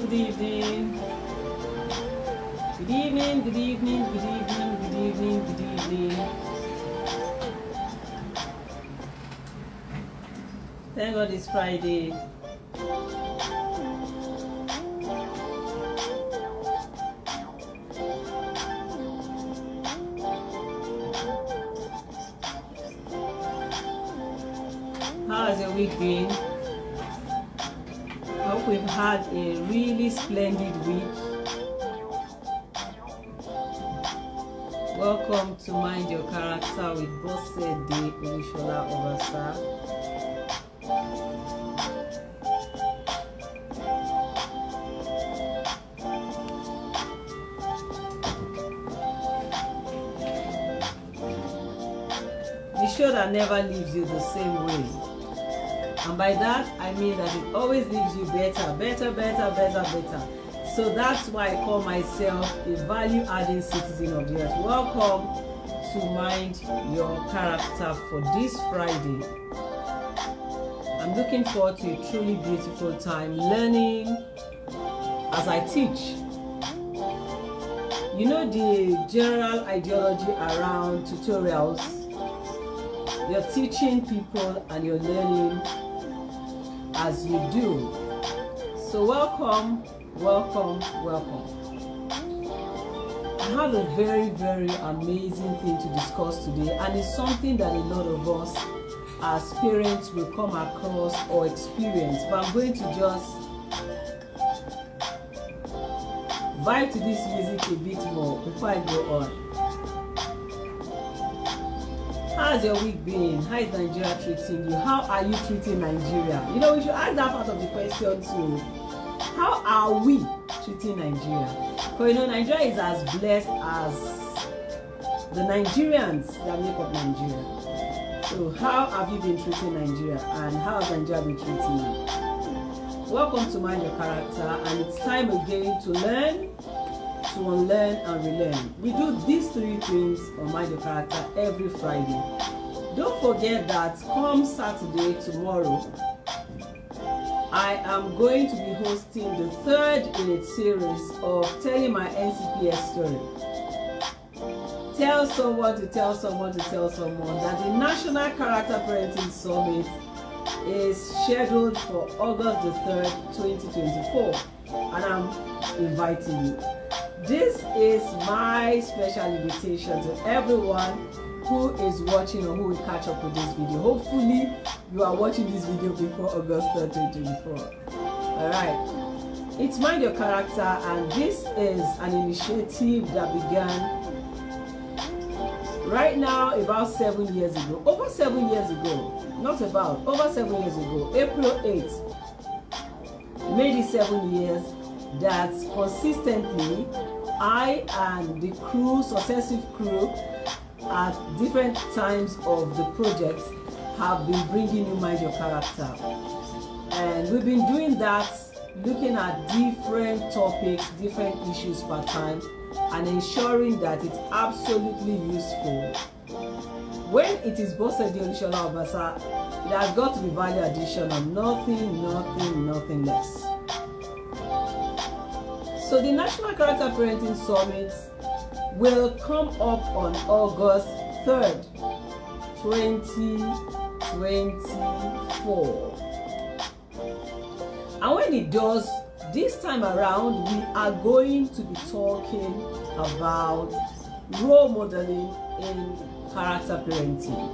good evening. Good evening, good evening, good evening, good evening, good evening. Thank God it's Friday. How has your week been? I hope we've had a really splendid week. Welcome to Mind Your Character with Olusola-Obasa. The show that never leaves you the same way. And by that, I mean that it always leaves you better. So that's why I call myself a value-adding citizen of the earth. Welcome to Mind Your Character for this Friday. I'm looking forward to a truly beautiful time learning as I teach. You know the general ideology around tutorials. You're teaching people and you're learning as you do. So welcome. I have a very amazing thing to discuss today, and it's something that a lot of us as parents will come across or experience, but I'm going to just vibe to this music a bit more before I go on. How's your week been? How is Nigeria treating you? How are you treating Nigeria? You know, we should ask that part of the question too. How are we treating Nigeria? Because you know, Nigeria is as blessed as the Nigerians that make up Nigeria. So how have you been treating Nigeria, and how has Nigeria been treating you? Welcome to Mind Your Character, and it's time again to learn, to unlearn and relearn. We do these three things on Mind Your Character every Friday. Don't forget that come Saturday, tomorrow, I am going to be hosting the third in a series of telling my NCPS story. Tell someone to tell someone to tell someone that the National Character Parenting Summit is scheduled for August the 3rd, 2024, and I'm inviting you. This is my special invitation to everyone who is watching or who will catch up with this video. Hopefully, you are watching this video before August 3rd, 2024. Alright, it's Mind Your Character, and this is an initiative that began right now about 7 years ago. Over 7 years ago, over 7 years ago, April 8th, made it 7 years that consistently I and the crew, successive crew, at different times of the project have been bringing you Mind Your Character. And we've been doing that, looking at different topics, different issues per time, and ensuring that it's absolutely useful. When it is bossed Olusola-Obasa, it has got to be value addition and nothing less. So the National Character Parenting Summit will come up on August 3rd, 2024. And when it does, this time around, we are going to be talking about role modeling in character parenting,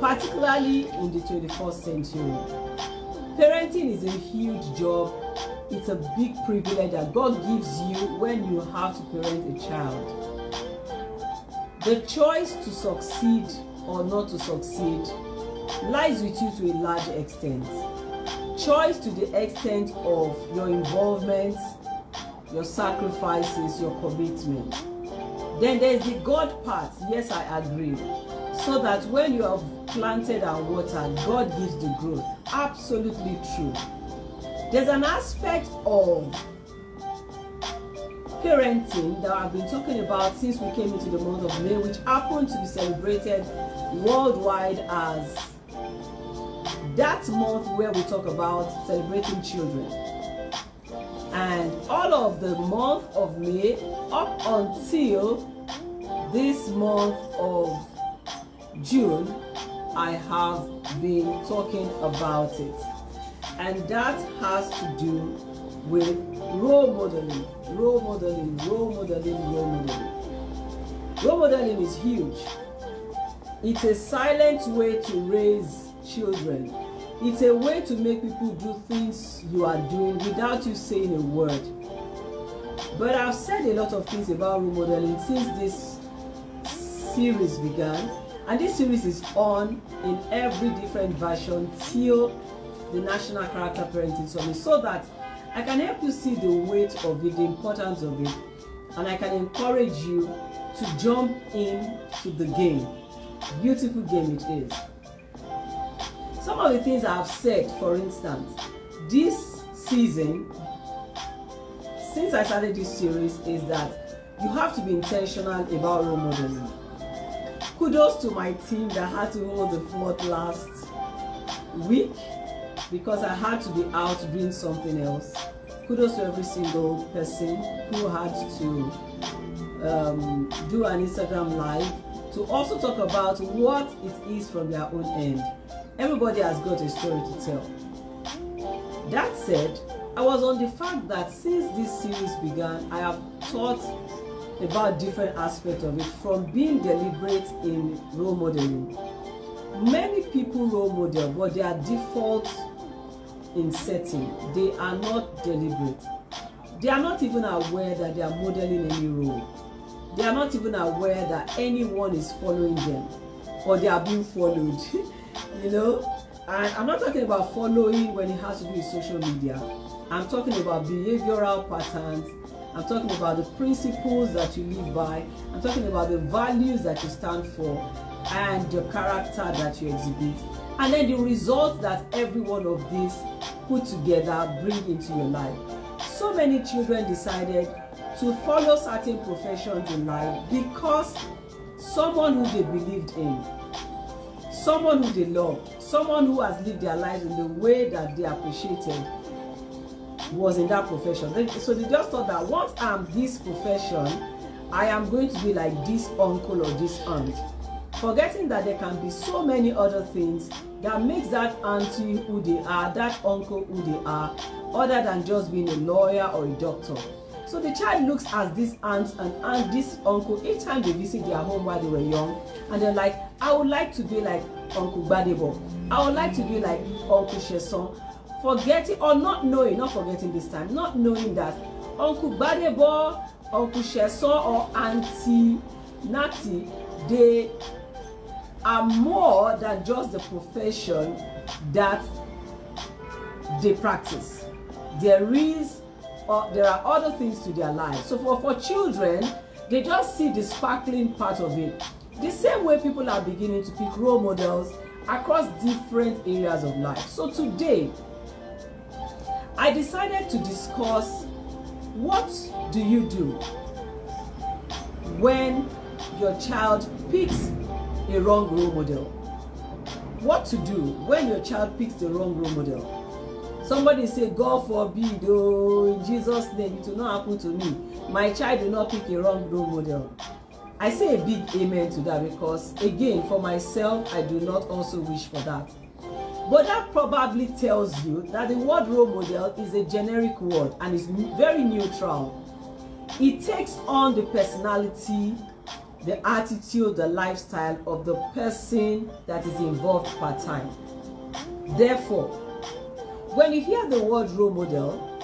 particularly in the 21st century. Parenting is a huge job. It's a big privilege that God gives you when you have to parent a child. The choice to succeed or not to succeed lies with you to a large extent. Choice to the extent of your involvement, your sacrifices, your commitment. Then there's the God part. Yes, I agree. So that when you have planted and watered, God gives the growth. Absolutely true. There's an aspect of parenting that I've been talking about since we came into the month of May, which happened to be celebrated worldwide as that month where we talk about celebrating children. And all whole of the month of May up until this month of June, I have been talking about it. And that has to do with role modeling. Role modeling, role modeling, role modeling. Role modeling is huge. It's a silent way to raise children. It's a way to make people do things you are doing without you saying a word. But I've said a lot of things about role modeling since this series began, and this series is on in every different version till the National Character Parenting Summit, so that I can help you see the weight of it, the importance of it, and I can encourage you to jump into the game. Beautiful game it is. Some of the things I've said, for instance, this season, since I started this series, is that you have to be intentional about role modeling. Kudos to my team that had to hold the fort last week because I had to be out doing something else. Kudos to every single person who had to do an Instagram live to also talk about what it is from their own end. Everybody has got a story to tell. That said, I was on the fact that since this series began, I have taught about different aspects of it, from being deliberate in role modeling. Many people role model, but their default in setting, they are not deliberate. They are not even aware that they are modeling any role. They are not even aware that anyone is following them or they are being followed. You know, and I'm not talking about following when it has to do with social media. I'm talking about behavioral patterns. I'm talking about the principles that you live by. I'm talking about the values that you stand for and the character that you exhibit. And then the results that every one of these put together bring into your life. So many children decided to follow certain professions in life because someone who they believed in, someone who they loved, someone who has lived their lives in the way that they appreciated was in that profession. So they just thought that once I'm this profession, I am going to be like this uncle or this aunt, forgetting that there can be so many other things that makes that auntie who they are, that uncle who they are, other than just being a lawyer or a doctor. So the child looks at this aunt and this uncle each time they visit their home while they were young, and they're like, I would like to be like Uncle Gbadebo. I would like to be like Uncle Sheson. Forgetting or not knowing, not forgetting this time, not knowing that Uncle Gbadebo, Uncle Sheson or Auntie Nati, they are more than just the profession that they practice. There are other things to their lives. So for children, they just see the sparkling part of it. The same way people are beginning to pick role models across different areas of life. So today, I decided to discuss what do you do when your child picks a wrong role model. What to do when your child picks the wrong role model. Somebody say, God forbid, oh, in Jesus' name, it will not happen to me. My child will not pick a wrong role model. I say a big amen to that because, again, for myself, I do not also wish for that. But that probably tells you that the word role model is a generic word and is very neutral. It takes on the personality, the attitude, the lifestyle of the person that is involved per time. Therefore, when you hear the word role model,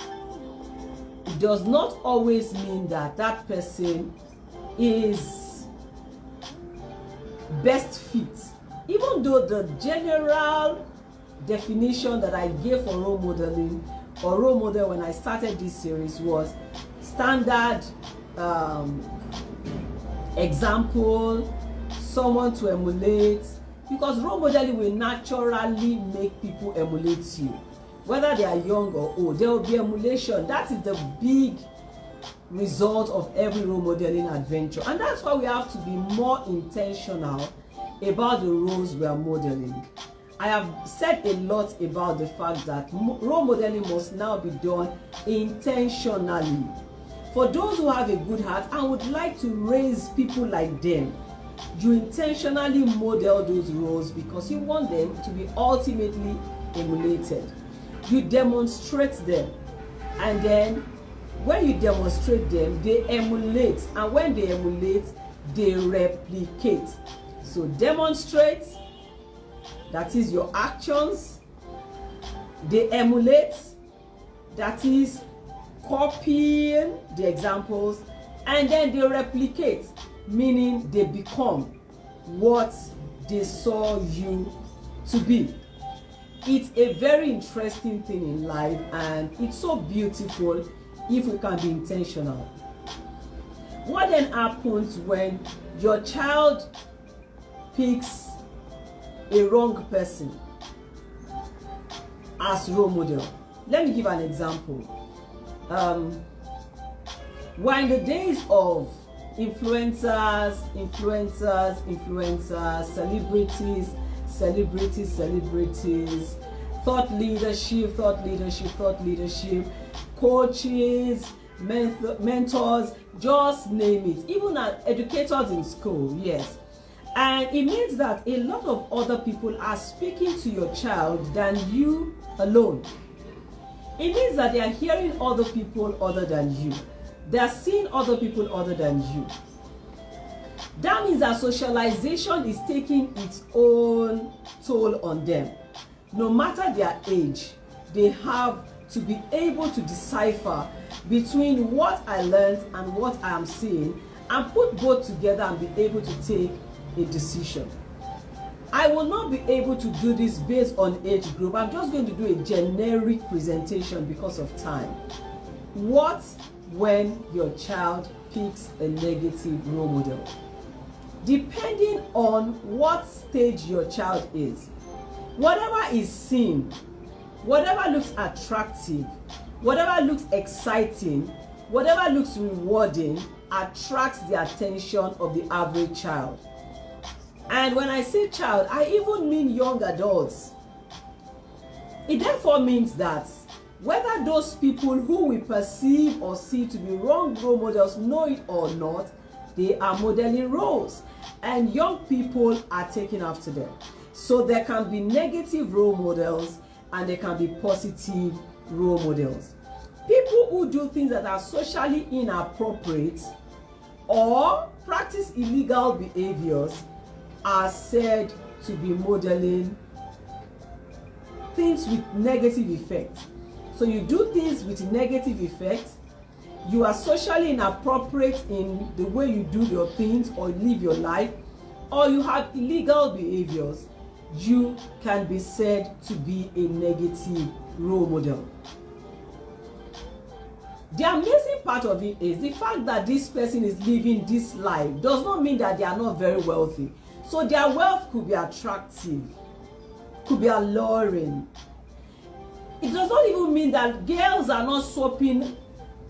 it does not always mean that that person is best fit. Even though the general definition that I gave for role modeling or role model when I started this series was standard example, someone to emulate, because role modeling will naturally make people emulate you, whether they are young or old. There will be emulation. That is the big result of every role modeling adventure, and that's why we have to be more intentional about the roles we are modeling. I have said a lot about the fact that role modeling must now be done intentionally. For those who have a good heart and would like to raise people like them, you intentionally model those roles because you want them to be ultimately emulated. You demonstrate them, and then when you demonstrate them, they emulate, and when they emulate, they replicate. So demonstrate, that is your actions. They emulate, that is copying the examples, and then they replicate, meaning they become what they saw you to be. It's a very interesting thing in life, and it's so beautiful if we can be intentional. What then happens when your child picks a wrong person as role model? Let me give an example. We're in the days of influencers, celebrities, thought leadership, coaches, mentors, just name it, even educators in school, yes. And it means that a lot of other people are speaking to your child than you alone. It means that they are hearing other people other than you. They are seeing other people other than you. That means that socialization is taking its own toll on them. No matter their age, they have to be able to decipher between what I learned and what I am seeing, and put both together and be able to take a decision. I will not be able to do this based on age group. I'm just going to do a generic presentation because of time. What when your child picks a negative role model? Depending on what stage your child is, whatever is seen, whatever looks attractive, whatever looks exciting, whatever looks rewarding, attracts the attention of the average child. And when I say child, I even mean young adults. It therefore means that whether those people who we perceive or see to be wrong role models know it or not, they are modeling roles, and young people are taking after them. So there can be negative role models and there can be positive role models. People who do things that are socially inappropriate or practice illegal behaviors are said to be modeling things with negative effect. So you do things with negative effect, you are socially inappropriate in the way you do your things or live your life, or you have illegal behaviors, you can be said to be a negative role model. The amazing part of it is the fact that this person is living this life does not mean that they are not very wealthy. So their wealth could be attractive, could be alluring. It does not even mean that girls are not swapping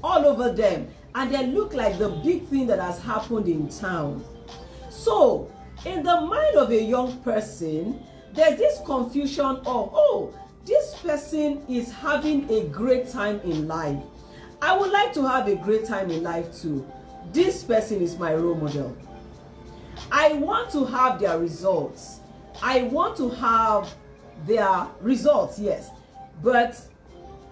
all over them and they look like the big thing that has happened in town. So in the mind of a young person, there's this confusion of, oh, this person is having a great time in life. I would like to have a great time in life too. This person is my role model. I want to have their results. I want to have their results, yes. But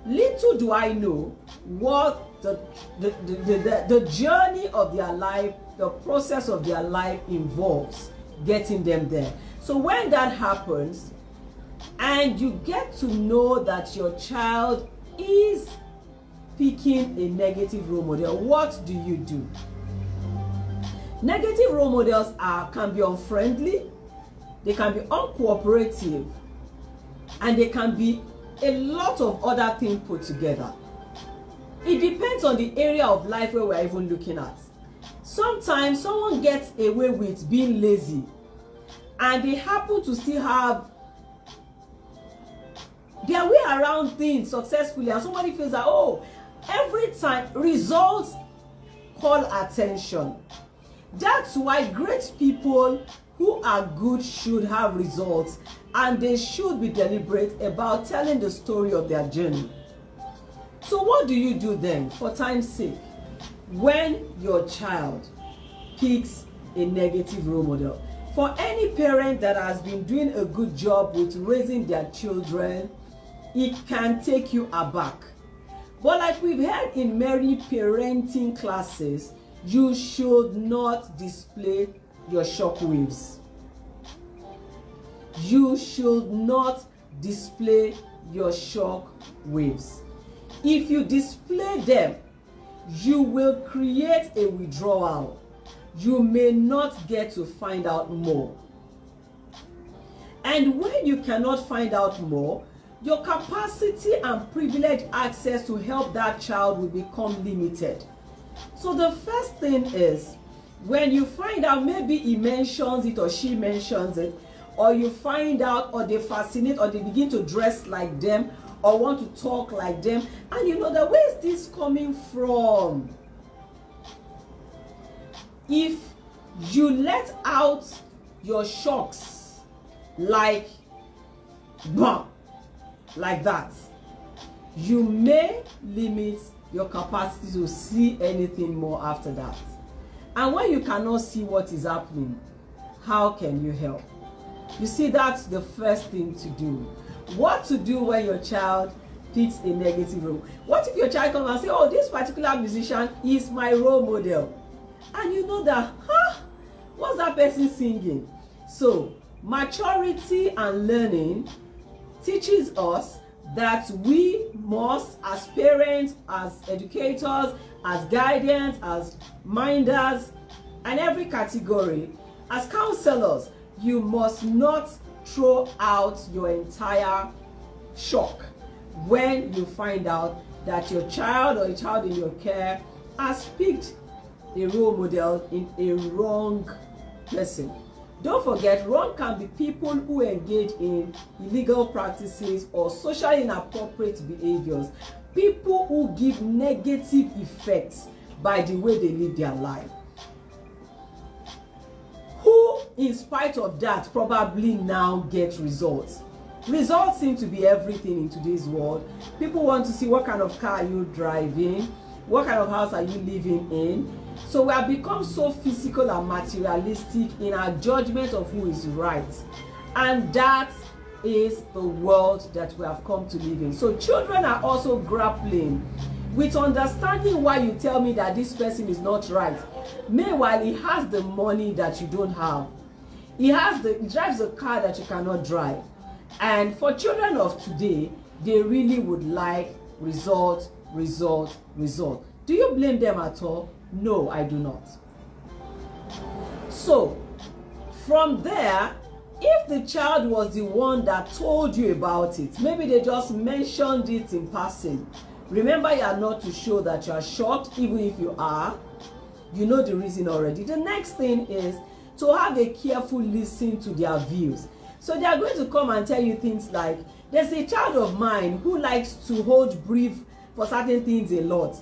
little do I know what the journey of their life, the process of their life involves getting them there. So when that happens, and you get to know that your child is picking a negative role model, what do you do? Negative role models can be unfriendly, they can be uncooperative, and they can be a lot of other things put together. It depends on the area of life where we're even looking at. Sometimes someone gets away with being lazy and they happen to still have their way around things successfully, and somebody feels that, oh, every time results call attention. That's why great people who are good should have results, and they should be deliberate about telling the story of their journey. So what do you do then, for time's sake, when your child picks a negative role model? For any parent that has been doing a good job with raising their children, it can take you aback. But like we've heard in many parenting classes, you should not display your shockwaves. You should not display your shockwaves. If you display them, you will create a withdrawal. You may not get to find out more. And when you cannot find out more, your capacity and privileged access to help that child will become limited. So the first thing is, when you find out, maybe he mentions it or she mentions it, or you find out, or they fascinate, or they begin to dress like them, or want to talk like them, and you know that, where is this coming from? If you let out your shocks like bam, like that, you may limit your capacity to see anything more after that. And when you cannot see what is happening, how can you help? You see, that's the first thing to do. What to do when your child picks a negative role? What if your child comes and says, oh, this particular musician is my role model? And you know that, what's that person singing? So, maturity and learning teaches us that we must, as parents, as educators, as guardians, as minders, and every category, as counselors, you must not throw out your entire shock when you find out that your child or a child in your care has picked a role model in a wrong person. Don't forget, wrong can be people who engage in illegal practices or socially inappropriate behaviors. People who give negative effects by the way they live their life. Who, in spite of that, probably now get results. Results seem to be everything in today's world. People want to see what kind of car you're driving, what kind of house are you living in. So we have become so physical and materialistic in our judgment of who is right. And that is the world that we have come to live in. So children are also grappling with understanding why you tell me that this person is not right. Meanwhile, he has the money that you don't have. He drives a car that you cannot drive. And for children of today, they really would like result, result, result. Do you blame them at all? No, I do not. So, from there, if the child was the one that told you about it, maybe they just mentioned it in passing, remember, you are not to show that you are shocked. Even if you are, you know the reason already. The next thing is to have a careful listen to their views. So they are going to come and tell you things like, there's a child of mine who likes to hold brief for certain things a lot.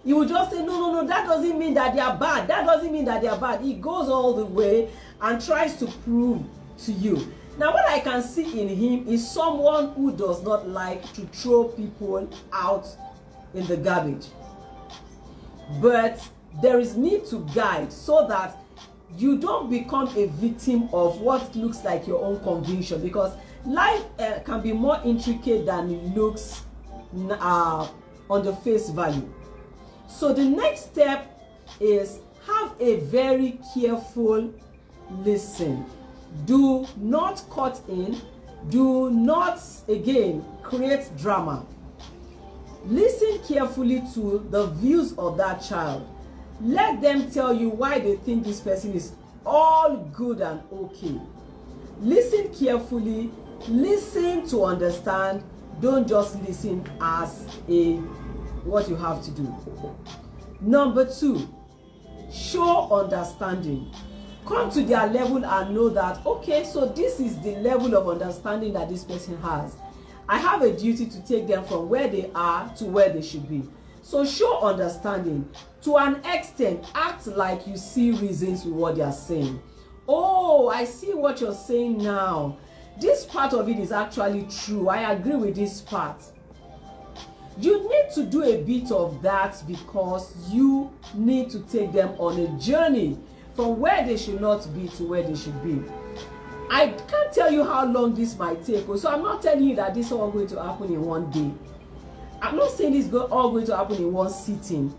He will just say, no, that doesn't mean that they are bad. That doesn't mean that they are bad. He goes all the way and tries to prove to you. Now, what I can see in him is someone who does not like to throw people out in the garbage. But there is need to guide so that you don't become a victim of what looks like your own conviction, because life can be more intricate than it looks on the face value. So the next step is have a very careful listen. Do not cut in. Do not, again, create drama. Listen carefully to the views of that child. Let them tell you why they think this person is all good and okay. Listen carefully. Listen to understand. Don't just listen as what you have to do. Number 2, show understanding. Come to their level and know that, okay, so this is the level of understanding that this person has. I have a duty to take them from where they are to where they should be. So show understanding. To an extent, act like you see reasons with what they are saying. Oh, I see what you're saying now. This part of it is actually true. I agree with this part. You need to do a bit of that because you need to take them on a journey from where they should not be to where they should be. I can't tell you how long this might take, so I'm not telling you that this is all going to happen in one day. I'm not saying this is all going to happen in one sitting.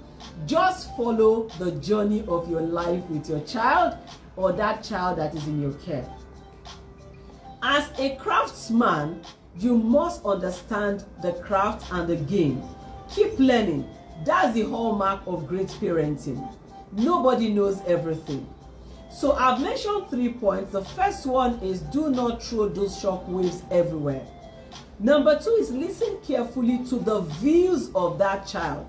Just follow the journey of your life with your child or that child that is in your care. As a craftsman, you must understand the craft and the game. Keep learning. That's the hallmark of great parenting. Nobody knows everything. So I've mentioned 3 points. The first one is do not throw those shock waves everywhere. Number 2 is listen carefully to the views of that child.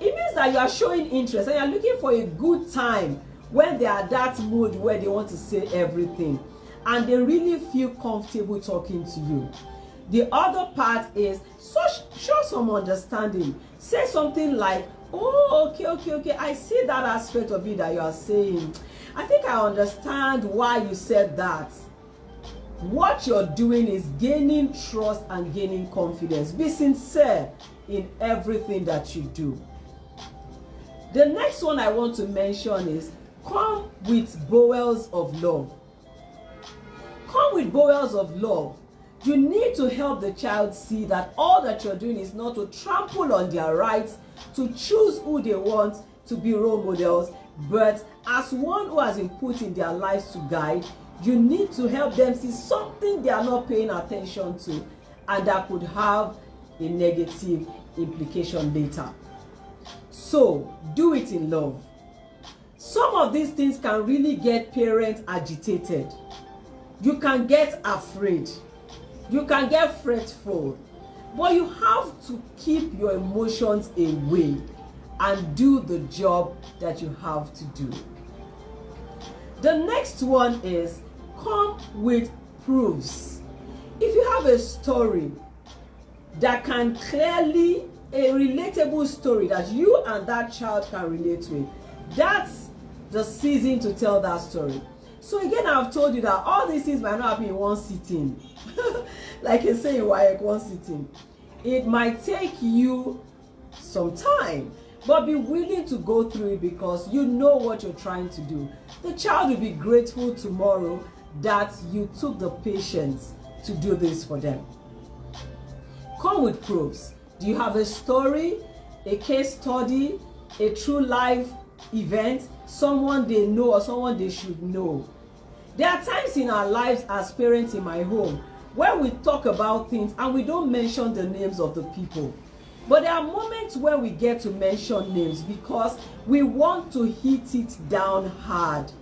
It means that you are showing interest and you're looking for a good time when they are that mood where they want to say everything and they really feel comfortable talking to you. The other part is show some understanding. Say something like, oh, okay, I see that aspect of it that you are saying. I think I understand why you said that. What you're doing is gaining trust and gaining confidence. Be sincere in everything that you do. The next one I want to mention is come with bowels of love. Come with bowels of love. You need to help the child see that all that you're doing is not to trample on their rights, to choose who they want to be role models, but as one who has been put in their lives to guide, you need to help them see something they are not paying attention to and that could have a negative implication later. So, do it in love. Some of these things can really get parents agitated. You can get afraid. You can get fretful. But you have to keep your emotions away and do the job that you have to do. The next one is come with proofs. If you have a story that can clearly, a relatable story that you and that child can relate with, that's the season to tell that story. So again, I've told you that all these things might not happen in one sitting. Like I say in one sitting. It might take you some time, but be willing to go through it because you know what you're trying to do. The child will be grateful tomorrow that you took the patience to do this for them. Come with proofs. Do you have a story, a case study, a true life event, someone they know or someone they should know? There are times in our lives as parents in my home where we talk about things and we don't mention the names of the people. But there are moments where we get to mention names because we want to hit it down hard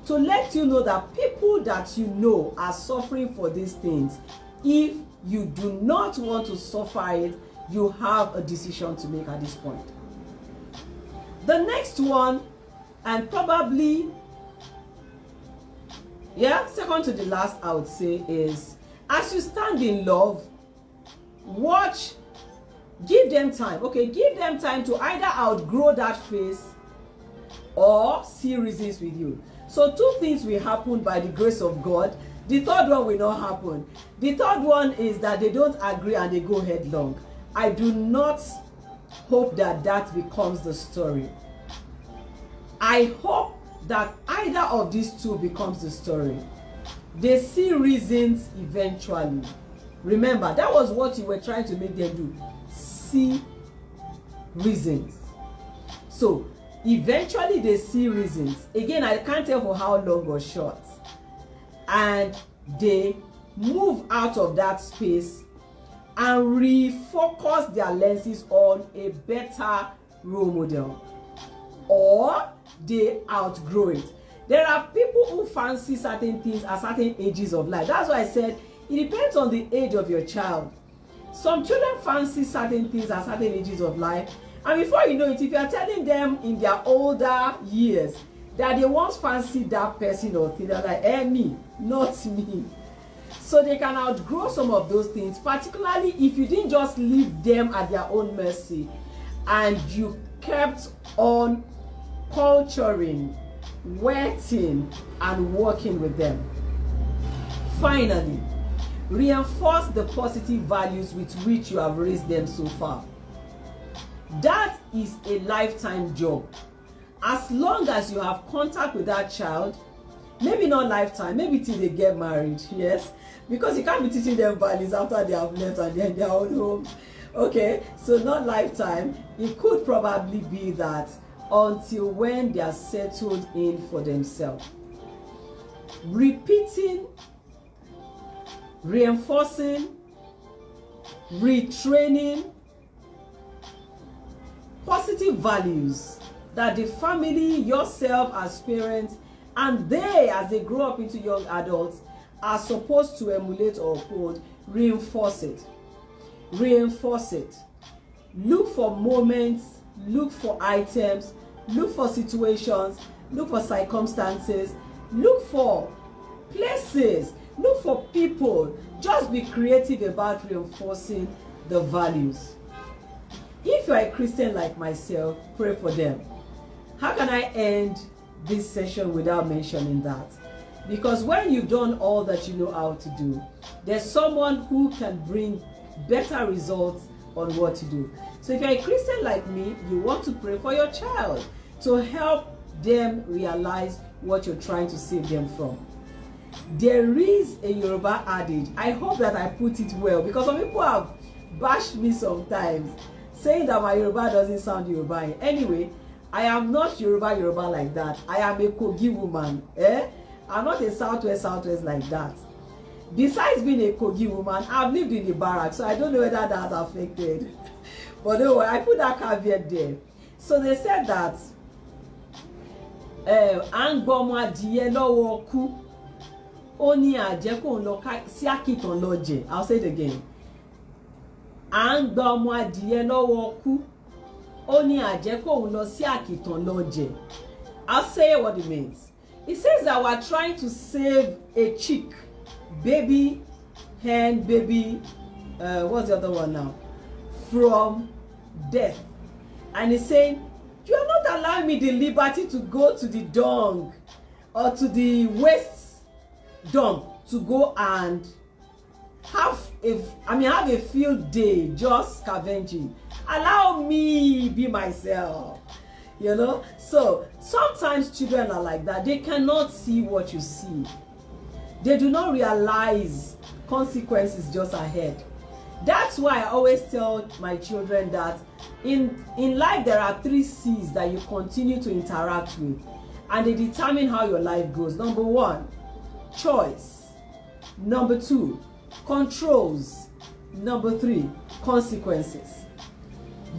to let you know that people that you know are suffering for these things. If you do not want to suffer it, you have a decision to make at this point. The next one, and probably, second to the last, I would say, is as you stand in love, watch, give them time. Okay, give them time to either outgrow that phase or see reasons with you. So 2 things will happen by the grace of God. The third one will not happen. The third one is that they don't agree and they go headlong. I do not hope that that becomes the story. I hope that either of these 2 becomes the story. They see reasons eventually. Remember, that was what you were trying to make them do. See reasons. So, eventually they see reasons. Again, I can't tell for how long or short. And they move out of that space and refocus their lenses on a better role model. Or they outgrow it. There are people who fancy certain things at certain ages of life. That's why I said it depends on the age of your child. Some children fancy certain things at certain ages of life, and before you know it, if you are telling them in their older years that they once fancied that person or thing, they're like, me, not me. So they can outgrow some of those things, particularly if you didn't just leave them at their own mercy and you kept on culturing, waiting and working with them. Finally, reinforce the positive values with which you have raised them so far. That is a lifetime job. As long as you have contact with that child, maybe not lifetime, maybe till they get married, yes, because you can't be teaching them values after they have left and they're in their own homes. Okay, so not lifetime. It could probably be that until when they are settled in for themselves. Repeating, reinforcing, retraining positive values that the family, yourself as parents, and they as they grow up into young adults are supposed to emulate or uphold. Reinforce it. Reinforce it. Look for moments, look for items, look for situations, look for circumstances, look for places, look for people. Just be creative about reinforcing the values. If you are a Christian like myself, pray for them. How can I end this session without mentioning that? Because when you've done all that you know how to do, there's someone who can bring better results on what to do. So if you're a Christian like me, you want to pray for your child to help them realize what you're trying to save them from. There is a Yoruba adage. I hope that I put it well, because some people have bashed me sometimes saying that my Yoruba doesn't sound Yoruba. Anyway, I am not Yoruba like that. I am a Kogi woman. I'm not a Southwest like that. Besides being a Kogi woman, I've lived in the barracks, so I don't know whether that's affected. But no, I put that caveat there. So they said that I'll say it again. I'll say what it means. It says that we're trying to save a chick, baby, hen, baby, what's the other one now? From death. And he's saying, you are not allowing me the liberty to go to the dung or to the waste dump to go and have a field day just scavenging. Allow me be myself. You know, so sometimes children are like that. They cannot see what you see. They do not realize consequences just ahead. That's why I always tell my children that in life there are 3 C's that you continue to interact with, and they determine how your life goes. Number 1, choice. Number 2, controls. Number 3, consequences.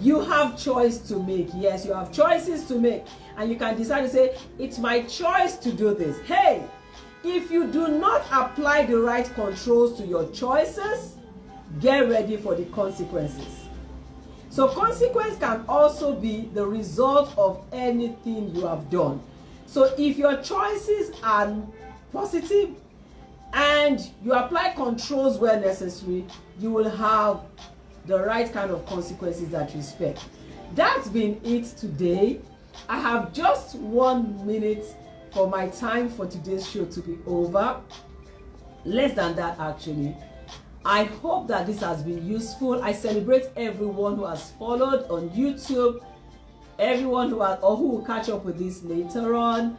You have choice to make. Yes, you have choices to make, and you can decide to say, it's my choice to do this. Hey, if you do not apply the right controls to your choices, get ready for the consequences. So consequence can also be the result of anything you have done. So if your choices are positive and you apply controls where necessary, you will have the right kind of consequences that you expect. That's been it today. I have just 1 minute for my time for today's show to be over. Less than that, actually. I hope that this has been useful. I celebrate everyone who has followed on YouTube, everyone who will catch up with this later on,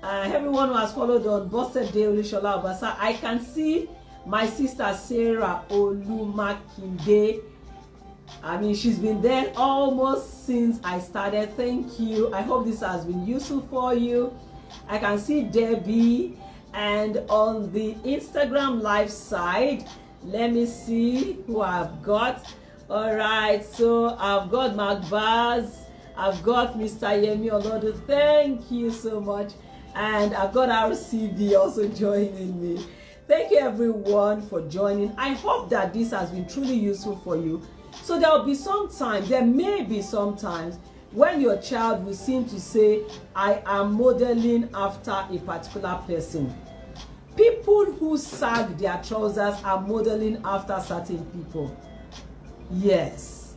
everyone who has followed on Olusola-Obasa. I can see my sister Sarah Olumakinde. She's been there almost since I started. Thank you. I hope this has been useful for you. I can see Debbie, and on the Instagram live side, let me see who I've got. All right, so I've got Mark Baz, I've got Mr. Yemi Olodo. Thank you so much. And I've got RCB also joining me. Thank you everyone for joining. I hope that this has been truly useful for you. So there may be some times when your child will seem to say, I am modeling after a particular person. People who sag their trousers are modeling after certain people. Yes.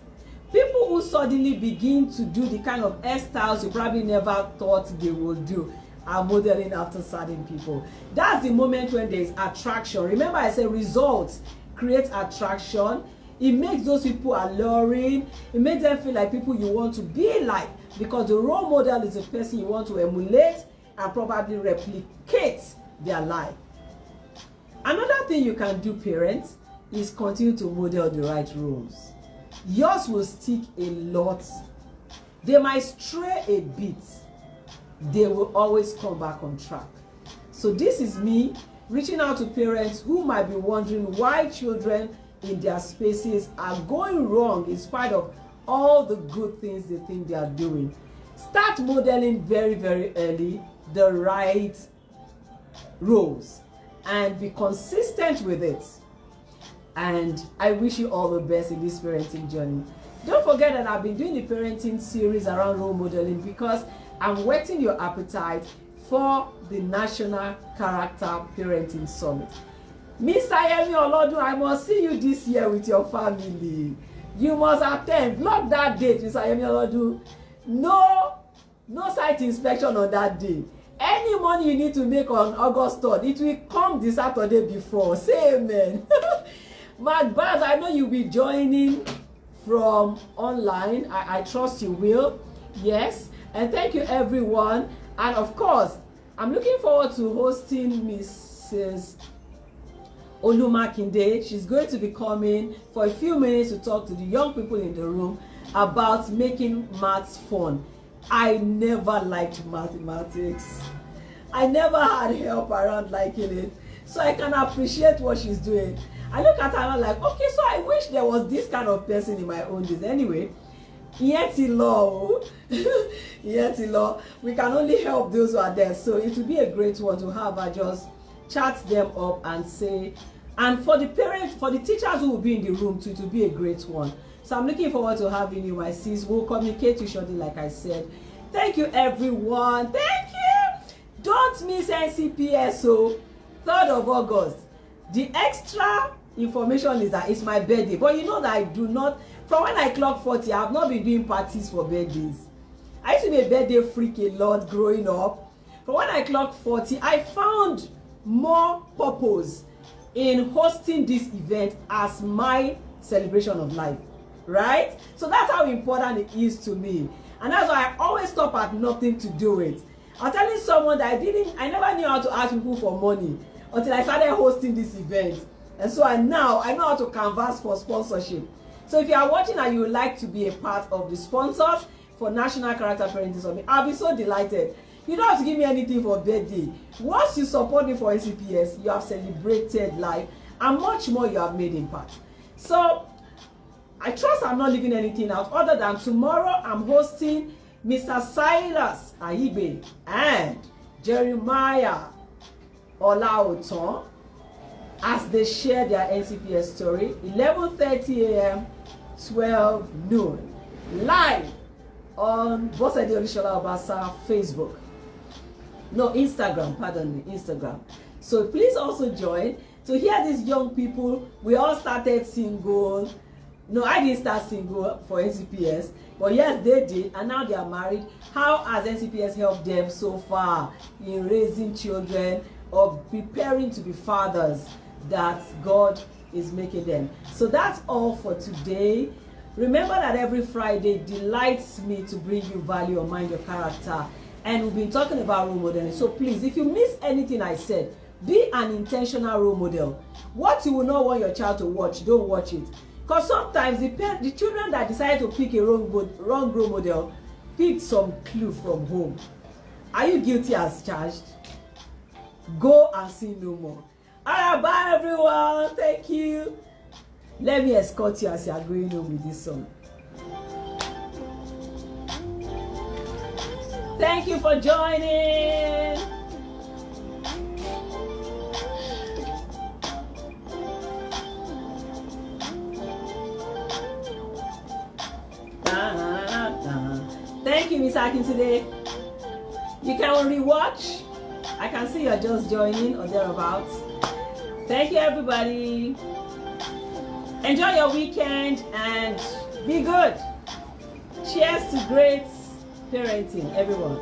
People who suddenly begin to do the kind of hairstyles you probably never thought they would do are modeling after certain people. That's the moment when there is attraction. Remember, I said results create attraction. It makes those people alluring. It makes them feel like people you want to be like, because the role model is a person you want to emulate and probably replicate their life. Another thing you can do, parents, is continue to model the right roles. Yours will stick a lot. They might stray a bit. They will always come back on track. So this is me reaching out to parents who might be wondering why children in their spaces are going wrong in spite of all the good things they think they are doing. Start modeling very, very early the right roles and be consistent with it. And I wish you all the best in this parenting journey. Don't forget that I've been doing the parenting series around role modeling because I'm whetting your appetite for the National Character Parenting Summit. Mr. Yemi Olodun, I must see you this year with your family. You must attend. Block that date, Mr. Yemi Olodun. No site inspection on that day. Any money you need to make on August 3rd, it will come the Saturday before. Say amen. Mark Baz, I know you'll be joining from online. I trust you will. Yes. And thank you, everyone. And of course, I'm looking forward to hosting Mrs. Olumakinde. She's going to be coming for a few minutes to talk to the young people in the room about making maths fun. I never liked mathematics. I never had help around liking it. So I can appreciate what she's doing. I look at her and I'm like, okay, so I wish there was this kind of person in my own days. Anyway, Yeti law. Yeti law. We can only help those who are there. So it would be a great one to have her just chat them up and say, and for the parents, for the teachers who will be in the room too, it will be a great one. So I'm looking forward to having you, my sis. We'll communicate to you shortly, like I said. Thank you, everyone. Thank you. Don't miss NCPS. So 3rd of August. The extra information is that it's my birthday. But you know that I do not, from when I clock 40, I have not been doing parties for birthdays. I used to be a birthday freak a lot growing up. From when I clocked 40, I found more purpose in hosting this event as my celebration of life. Right? So that's how important it is to me. And that's why I always stop at nothing to do it. I'm telling someone that I never knew how to ask people for money until I started hosting this event. And so now I know how to canvas for sponsorship. So if you are watching and you would like to be a part of the sponsors for National Character Parenting Summit, I'll be so delighted. You don't have to give me anything for birthday. Once you support me for NCPS, you have celebrated life and much more you have made impact. So I trust I'm not leaving anything out other than tomorrow I'm hosting Mr. Silas Aibe and Jeremiah Olaoton as they share their NCPS story, 11:30 a.m., 12 noon, live on Olusola-Obasa Facebook. No, Instagram, pardon me, Instagram. So please also join to hear these young people. We all started single. No, I didn't start single for NCPS, but yes, they did, and now they are married. How has NCPS helped them so far in raising children or preparing to be fathers that God is making them? So that's all for today. Remember that every Friday delights me to bring you value or mind your character, and we've been talking about role modeling. So please, if you miss anything I said, be an intentional role model. What you will not want your child to watch, don't watch it. Because sometimes the children that decide to pick a wrong role model pick some clue from home. Are you guilty as charged? Go and sin no more. Alright, bye everyone. Thank you. Let me escort you as you are going home with this song. Thank you for joining. Thank you, Miss Akin today. You can rewatch. I can see you're just joining or thereabouts. Thank you, everybody. Enjoy your weekend and be good. Cheers to great parenting, everyone.